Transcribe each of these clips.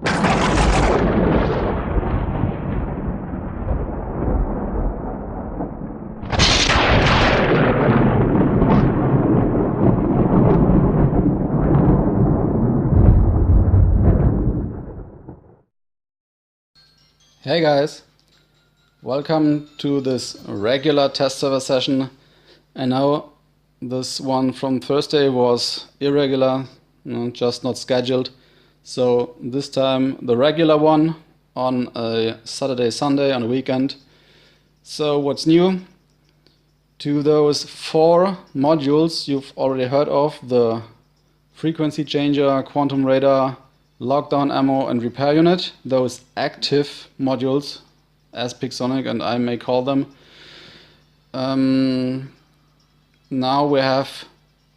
Hey guys, welcome to this regular test server session. And now this one from Thursday was irregular, just not scheduled. So this time the regular one on a Saturday, Sunday, on a weekend. So what's new? To those 4 modules you've already heard of, the frequency changer, quantum radar, lockdown ammo and repair unit, those active modules, as Pixonic and I may call them. Now we have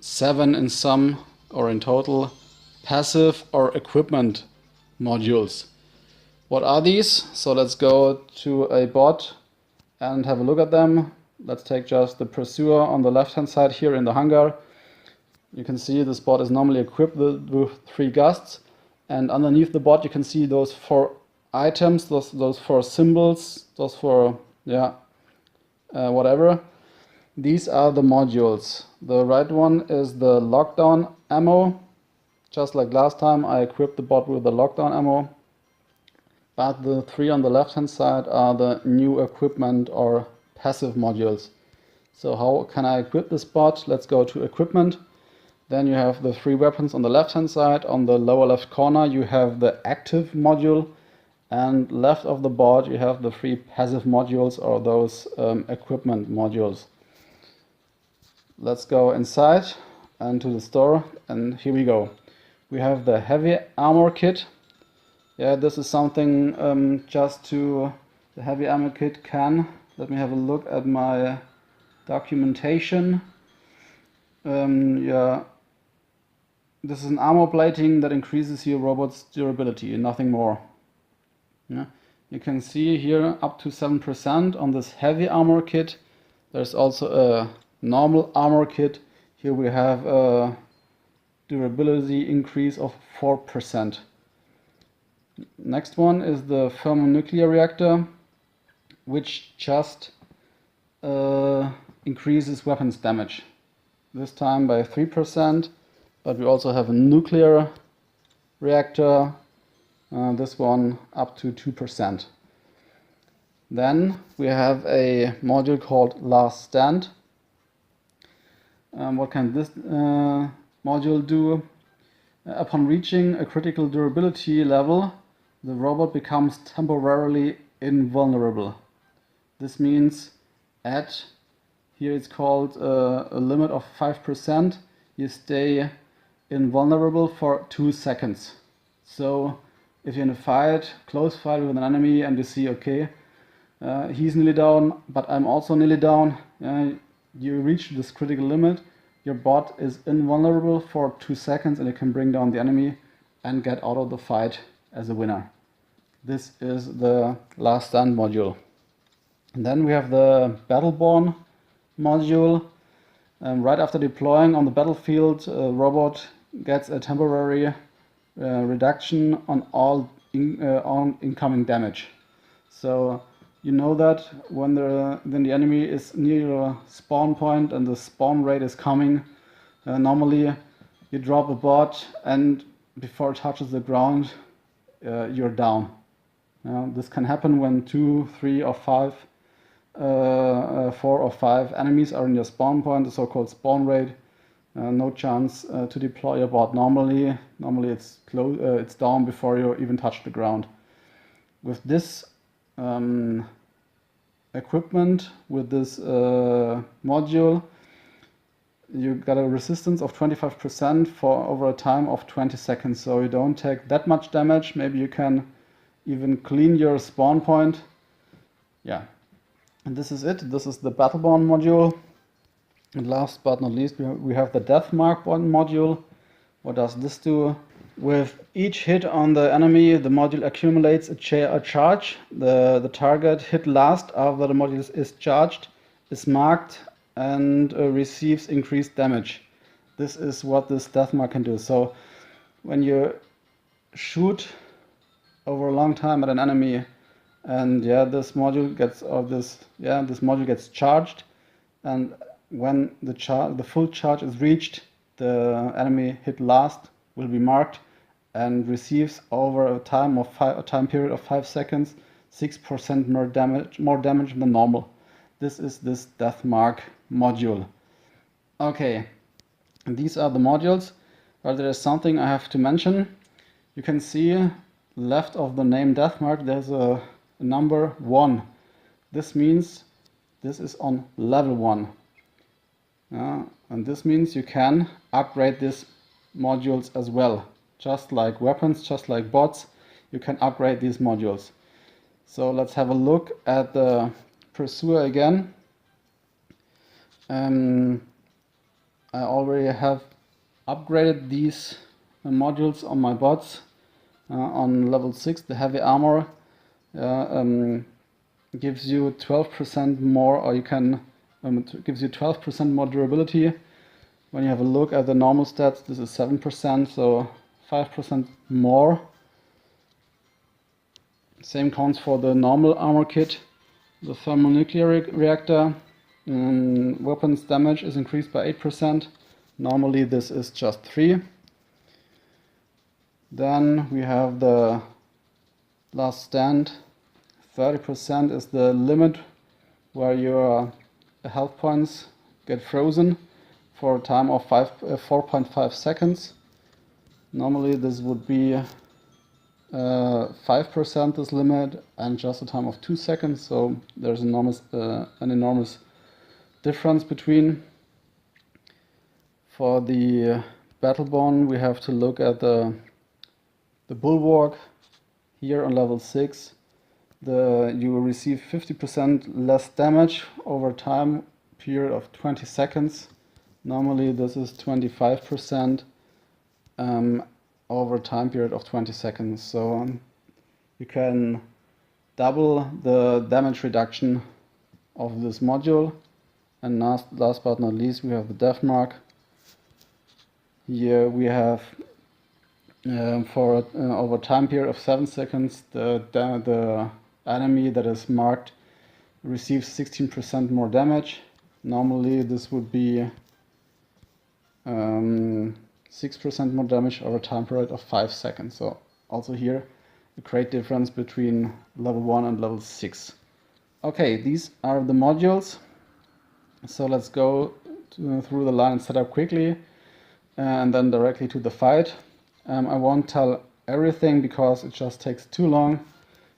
7 in sum, or in total, passive or equipment modules. What are these? So let's go to a bot and have a look at them. Let's take just the pursuer on the left hand side here in the hangar. You can see this bot is normally equipped with 3 gusts. And underneath the bot you can see those 4 items, those 4 symbols, those 4, whatever. These are the modules. The right one is the lockdown ammo. Just like last time I equipped the bot with the lockdown ammo. But the 3 on the left hand side are the new equipment or passive modules. So how can I equip this bot? Let's go to equipment. Then you have the 3 weapons on the left hand side. On the lower left corner you have the active module, and left of the board you have the 3 passive modules, or those equipment modules. Let's go inside and to the store, and here we go. We have the heavy armor kit. Yeah, this is something just to the heavy armor kit can. Let me have a look at my documentation. This is an armor plating that increases your robot's durability and nothing more. Yeah. You can see here up to 7% on this heavy armor kit. There's also a normal armor kit. Here we have a durability increase of 4%. Next one is the thermonuclear reactor, which just increases weapons damage. This time by 3%. But we also have a nuclear reactor, this one up to 2%. Then we have a module called Last Stand. What can this module do? Upon reaching a critical durability level, the robot becomes temporarily invulnerable. This means here it's called a limit of 5%, you stay invulnerable for 2 seconds. So if you're in a fight, close fight with an enemy, and you see, okay, he's nearly down, but I'm also nearly down, you reach this critical limit, your bot is invulnerable for 2 seconds and you can bring down the enemy and get out of the fight as a winner. This is the Last Stand module. And then we have the Battleborn module. Right after deploying on the battlefield, a robot gets a temporary reduction on all incoming damage. So you know that when the enemy is near your spawn point and the spawn rate is coming, normally you drop a bot and before it touches the ground you're down. This can happen when 2, 3 or 5 4 or 5 enemies are in your spawn point, the so-called spawn rate. No chance to deploy your bot normally. Normally it's down before you even touch the ground. With this equipment, with this module, you got a resistance of 25% for over a time of 20 seconds. So you don't take that much damage. Maybe you can even clean your spawn point. Yeah. And this is it. This is the Battleborn module. And last but not least, we have the Deathmark module. What does this do? With each hit on the enemy, the module accumulates a charge. The target hit last after the module is charged is marked and receives increased damage. This is what this Deathmark can do. So when you shoot over a long time at an enemy, and yeah, this module gets charged, and when the full charge is reached, the enemy hit last will be marked and receives over a time period of 5 seconds 6% more damage than normal. This is this death mark module. Okay, these are the modules, but there is something I have to mention. You can see left of the name death mark there's a number 1. This means this is on level 1. And this means you can upgrade these modules as well. Just like weapons, just like bots, you can upgrade these modules. So let's have a look at the Pursuer again. I already have upgraded these modules on my bots. On level 6, the heavy armor gives you 12% more, or gives you 12% more durability. When you have a look at the normal stats, this is 7%, so 5% more. Same counts for the normal armor kit. The thermonuclear reactor weapons damage is increased by 8%. Normally this is just 3. Then we have the last stand. 30% is the limit where your health points get frozen for a time of 4.5 seconds. Normally this would be 5% this limit and just a time of 2 seconds, so there's an enormous difference between. For the Battleborn we have to look at the Bulwark. Here on level 6 you will receive 50% less damage over time period of 20 seconds. Normally this is 25% over a time period of 20 seconds. So you can double the damage reduction of this module. And last but not least, we have the death mark. Here we have for over a time period of 7 seconds, the enemy that is marked receives 16% more damage. Normally this would be 6% more damage over a time period of 5 seconds. So also here a great difference between level 1 and level 6. Okay, these are the modules. So let's go through the line and setup quickly and then directly to the fight. I won't tell everything because it just takes too long.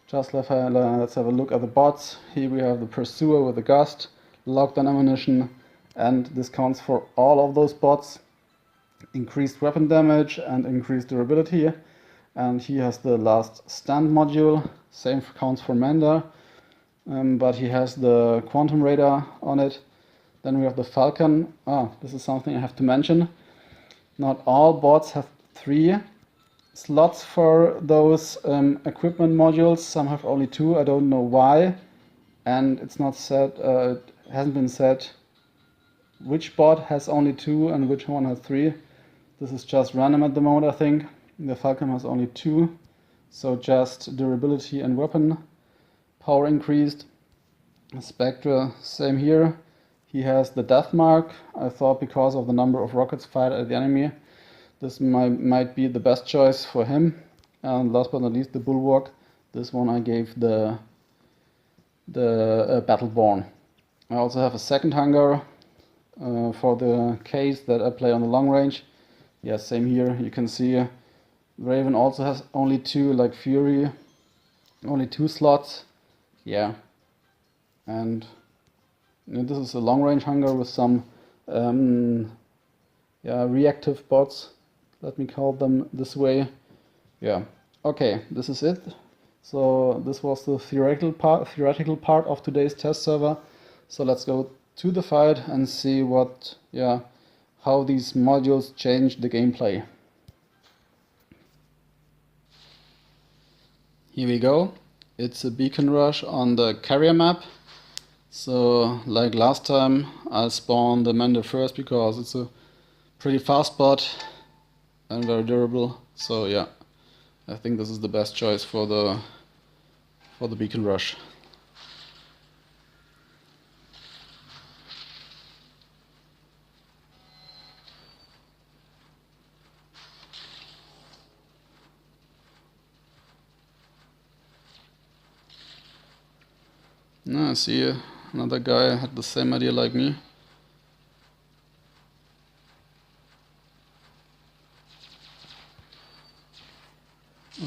Just let's have a look at the bots. Here we have the Pursuer with the Gust, lockdown ammunition, and this counts for all of those bots. Increased weapon damage and increased durability. And he has the last stand module. Same counts for Manda, but he has the quantum radar on it. Then we have the Falcon. This is something I have to mention. Not all bots have 3 slots for those equipment modules. Some have only 2. I don't know why, and it's not said. It hasn't been said which bot has only 2 and which one has 3. This is just random at the moment, I think. The Falcon has only 2, so just durability and weapon power increased. Spectre, same here. He has the death mark. I thought because of the number of rockets fired at the enemy, this might be the best choice for him. And last but not least, the Bulwark. This one I gave the Battleborn. I also have a second hangar for the case that I play on the long range. Yeah, same here. You can see Raven also has only 2, like Fury, only 2 slots. Yeah, and this is a long range hangar with some reactive bots. Let me call them this way. Yeah. Okay, this is it. So this was the theoretical part of today's test server. So let's go to the fight and see how these modules change the gameplay. Here we go. It's a beacon rush on the carrier map. So like last time, I'll spawn the Mender first because it's a pretty fast bot and very durable. So yeah, I think this is the best choice for the beacon rush. Now I see another guy had the same idea like me.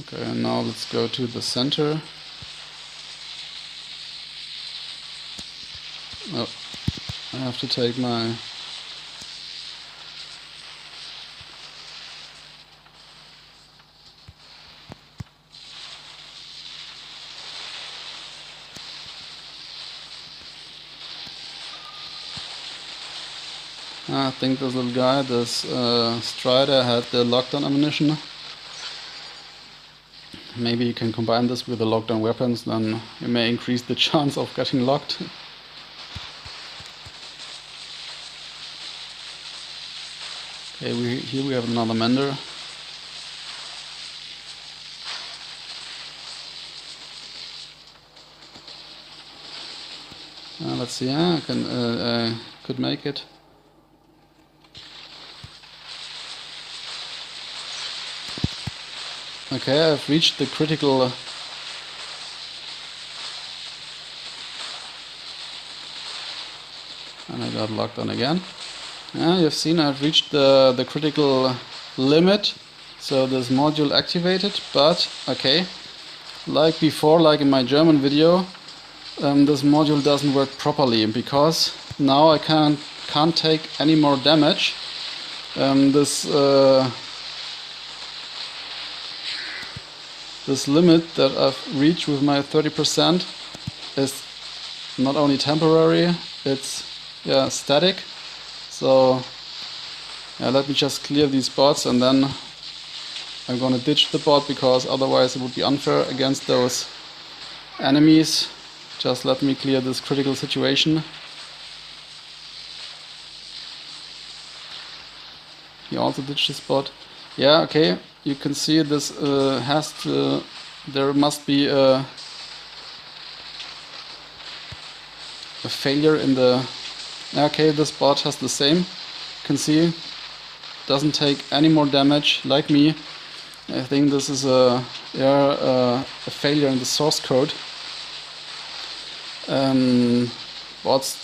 Okay, and now let's go to the center. Oh, I have to take my... I think this little guy, this Strider, had the lockdown ammunition. Maybe you can combine this with the lockdown weapons, then you may increase the chance of getting locked. Okay, here we have another mender. Let's see, I could make it. Okay, I've reached the critical... and I got locked on again. Yeah, you've seen I've reached the critical limit, so this module activated, but okay, like before, like in my German video, this module doesn't work properly because now I can't take any more damage. This limit that I've reached with my 30% is not only temporary, it's static. So let me just clear these bots and then I'm gonna ditch the bot because otherwise it would be unfair against those enemies. Just let me clear this critical situation. He also ditched this bot. Yeah, okay. You can see this there must be a failure in the... Okay, this bot has the same. You can see, doesn't take any more damage like me. I think this is a failure in the source code. Bots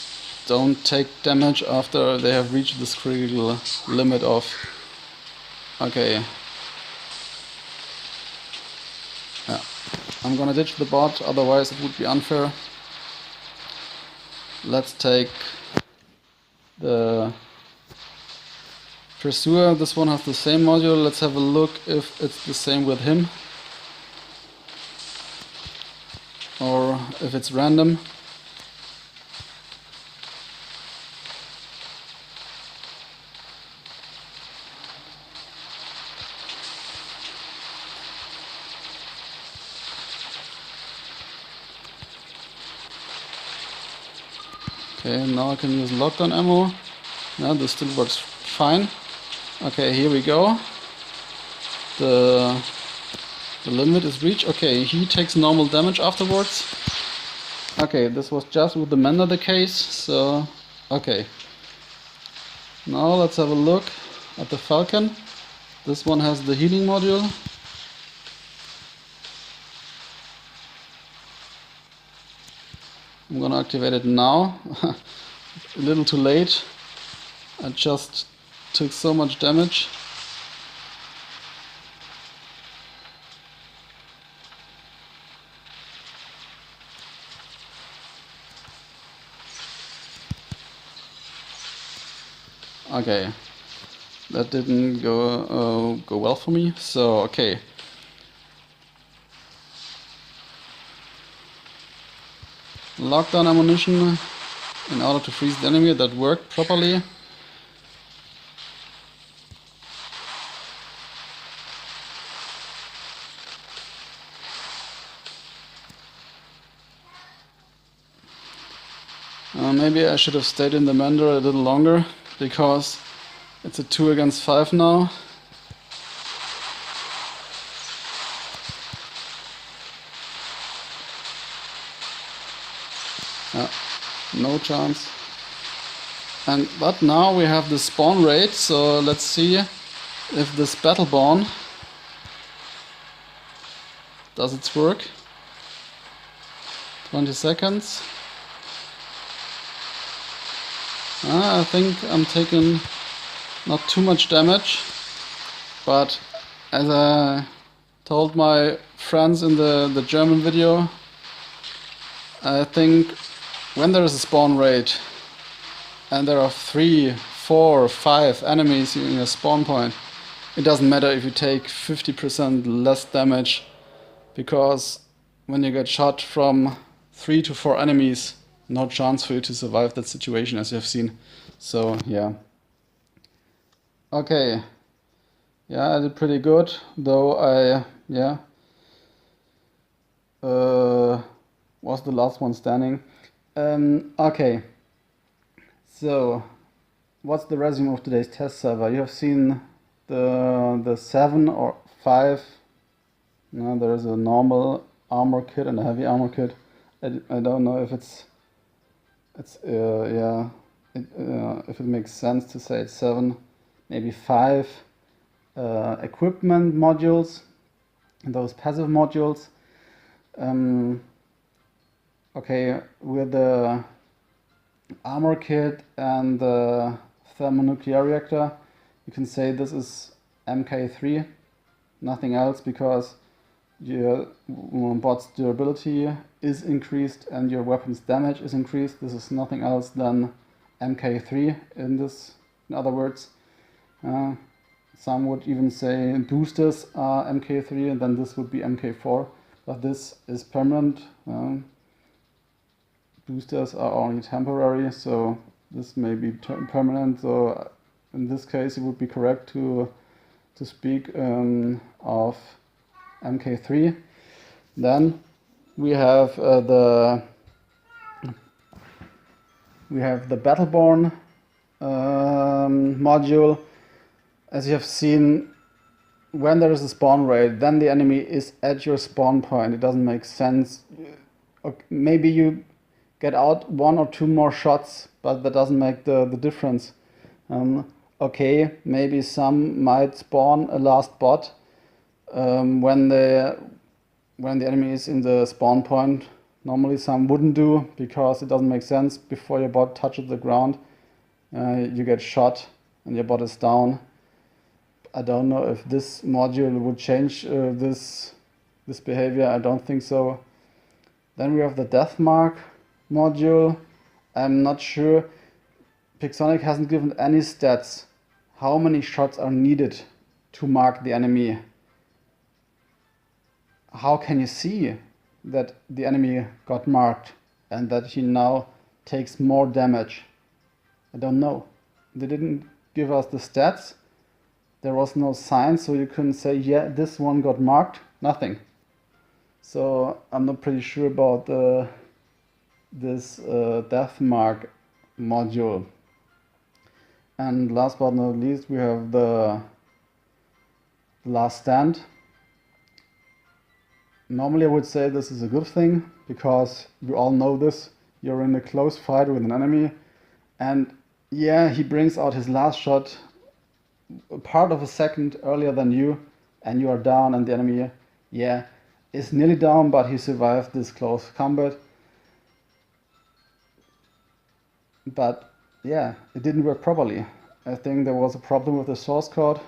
don't take damage after they have reached this critical limit of... Okay. Yeah. I'm gonna ditch the bot, otherwise it would be unfair. Let's take the Pursuer. This one has the same module. Let's have a look if it's the same with him or if it's random. Okay, now I can use lockdown ammo. Now this still works fine. Okay, here we go. The limit is reached. Okay, he takes normal damage afterwards. Okay, this was just with the Mender the case, so okay. Now let's have a look at the Falcon. This one has the healing module. I'm gonna activate it now. A little too late. I just took so much damage. Okay, that didn't go well for me. So okay. Lockdown ammunition in order to freeze the enemy, that worked properly. Maybe I should have stayed in the Mender a little longer because it's a 2 against 5 now. No chance. But now we have the spawn rate, so let's see if this Battleborn does its work. 20 seconds. I think I'm taking not too much damage, but as I told my friends in the German video, I think when there is a spawn rate and there are 3, 4, 5 enemies in your spawn point, it doesn't matter if you take 50% less damage, because when you get shot from 3 to 4 enemies, no chance for you to survive that situation, as you have seen. So yeah. Okay. Yeah, I did pretty good, though I was the last one standing. Okay. So, what's the resume of today's test server? You have seen the 7 or 5. No, there is a normal armor kit and a heavy armor kit. I don't know if if it makes sense to say it's 7, maybe 5 equipment modules, those passive modules. Okay, with the armor kit and the thermonuclear reactor, you can say this is MK3, nothing else, because your bot's durability is increased and your weapon's damage is increased. This is nothing else than MK3 in other words. Some would even say boosters are MK3 and then this would be MK4, but this is permanent. Boosters are only temporary, so this may be permanent. So in this case it would be correct to speak of MK3. Then we have the Battleborn module. As you have seen, when there is a spawn rate, then the enemy is at your spawn point. It doesn't make sense. Maybe you get out 1 or 2 more shots, but that doesn't make the difference. Okay, maybe some might spawn a last bot when the enemy is in the spawn point. Normally some wouldn't do, because it doesn't make sense. Before your bot touches the ground, you get shot and your bot is down. I don't know if this module would change this behavior. I don't think so. Then we have the death mark module. I'm not sure. Pixonic hasn't given any stats. How many shots are needed to mark the enemy? How can you see that the enemy got marked and that he now takes more damage? I don't know. They didn't give us the stats. There was no sign, so you couldn't say, yeah, this one got marked. Nothing. So I'm not pretty sure about this death mark module. And last but not least, we have the last stand. Normally I would say this is a good thing, because we all know this. You're in a close fight with an enemy, and yeah, he brings out his last shot a part of a second earlier than you, and you are down, and the enemy, yeah, is nearly down, but he survived this close combat. But yeah, it didn't work properly. I think there was a problem with the source code.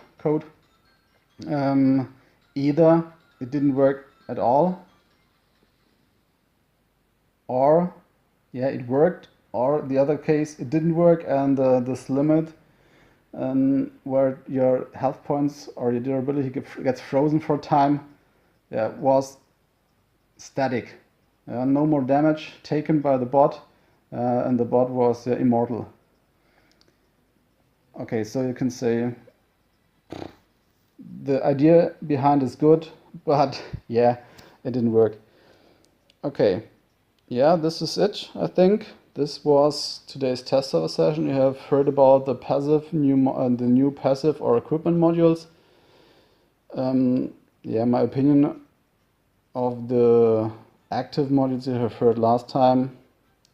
Either it didn't work at all, or yeah, it worked, or the other case, it didn't work, and this limit where your health points or your durability gets frozen for a time, yeah, was static. No more damage taken by the bot, and the bot was immortal. Okay, so you can say the idea behind is good, but yeah, it didn't work. Okay, yeah, this is it, I think. This was today's test server session. You have heard about the new passive or equipment modules. Yeah, my opinion of the active modules you have heard last time.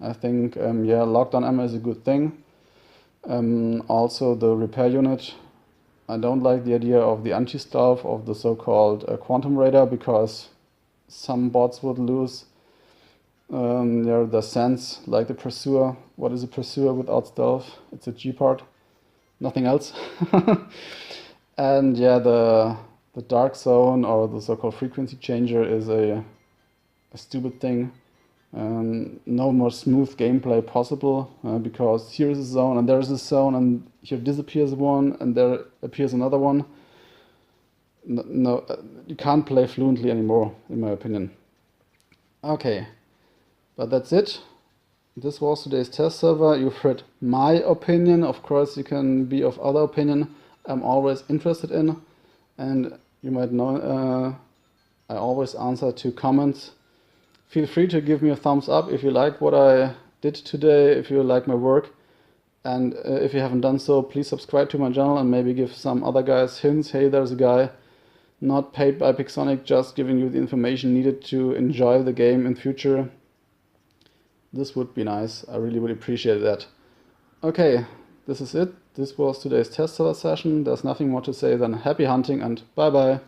I think, yeah, lockdown ammo is a good thing. Also the repair unit. I don't like the idea of the anti-stealth of the so-called quantum radar, because some bots would lose the sense, like the pursuer. What is a pursuer without stealth? It's a G part, nothing else. And yeah, the dark zone, or the so-called frequency changer, is a stupid thing. No more smooth gameplay possible, because here is a zone and there is a zone, and here disappears one and there appears another one. No, you can't play fluently anymore, in my opinion. Okay, but that's it. This was today's test server. You've heard my opinion. Of course, you can be of other opinion. I'm always interested in, and you might know I always answer to comments. Feel free to give me a thumbs up if you like what I did today, if you like my work. And if you haven't done so, please subscribe to my channel and maybe give some other guys hints. Hey, there's a guy not paid by Pixonic, just giving you the information needed to enjoy the game in future. This would be nice. I really would appreciate that. Okay, this is it. This was today's test server session. There's nothing more to say than happy hunting and bye bye.